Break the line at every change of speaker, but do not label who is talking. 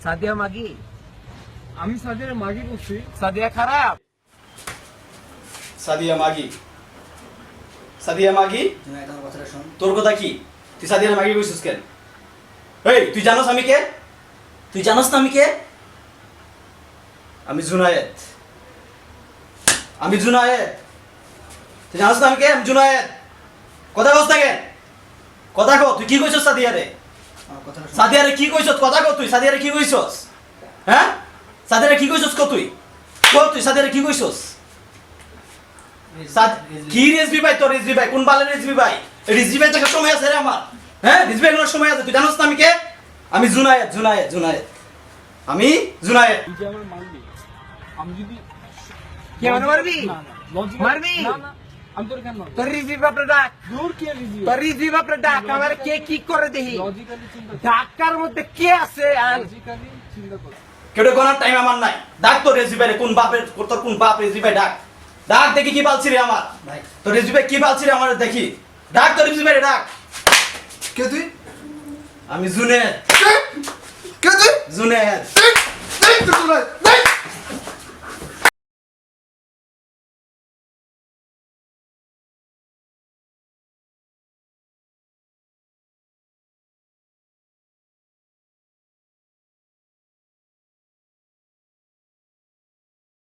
সাদিয়া মাগি,
আমি সাদিয়ার মাগি করছি।
সাদিয়া খারাপ।
সাদিয়া মাগি, সাদিয়া মাগি, তোর কথা কি? তুই সাদিয়ার মাগি কইছিস কেন? এই তুই জানোস আমি কে? তুই জানোস না আমি কে? আমি জুনায়েদ, আমি জুনায়েদ। তুই জানোস না আমি কে? আমি জুনায়েদ। কথা কস না কেন? কথা কো, তুই কি কইছস সাদিয়ারে? সাদিয়ারে কি কইছস? কথা কো, তুই সাদিয়ারে কি কইছস? হ্যাঁ, সাদিয়ারে কি কইছস? কো তুই কো, তুই সাদিয়ারে কি কইছস? কি রেজবি ভাই? তোর রেজবি ভাই কোন বালের রেজবি ভাই? রেজবি ভাই দেখার সময় আছে রে আমার? হ্যাঁ, রেজবি ভাই কোন সময় আছে? তুই জানোস না আমি কে? আমি জুনায়েদ, জুনায়েদ, জুনায়েদ। আমি জুনায়েদ।
তুই যে আমার মারবি, আমি যদি
কে মানে মারবি?
না, না, লজিক
মারবি?
না, না, আমি তোর কেন মারবো?
তোর রিজিভ বাপরে ডাক,
দূর কে রিভিউ?
তোর রিজিভ বাপরে ডাক। আমার কে কি করে দেখি?
লজিক্যালি চিন্তা কর,
ঢাকার মধ্যে কে আছে? আর
লজিক্যালি চিন্তা কর।
কেটে কোনার টাইম আমার নাই। ডাক তোর রেজবি ভাই, কোন বাপের, তোর কোন বাপ রেজবি ভাই? ডাক, ডাক দেখি কি পালছি রে আমার ভাই। তোর রেজবি ভাই কি পালছি রে আমার, দেখি। ডাক তোর রেজবি ভাই, ডাক।
কে তুই?
আমি জুনায়েদ,
কে তুই?
জুনায়েদ।
এই তো তোরা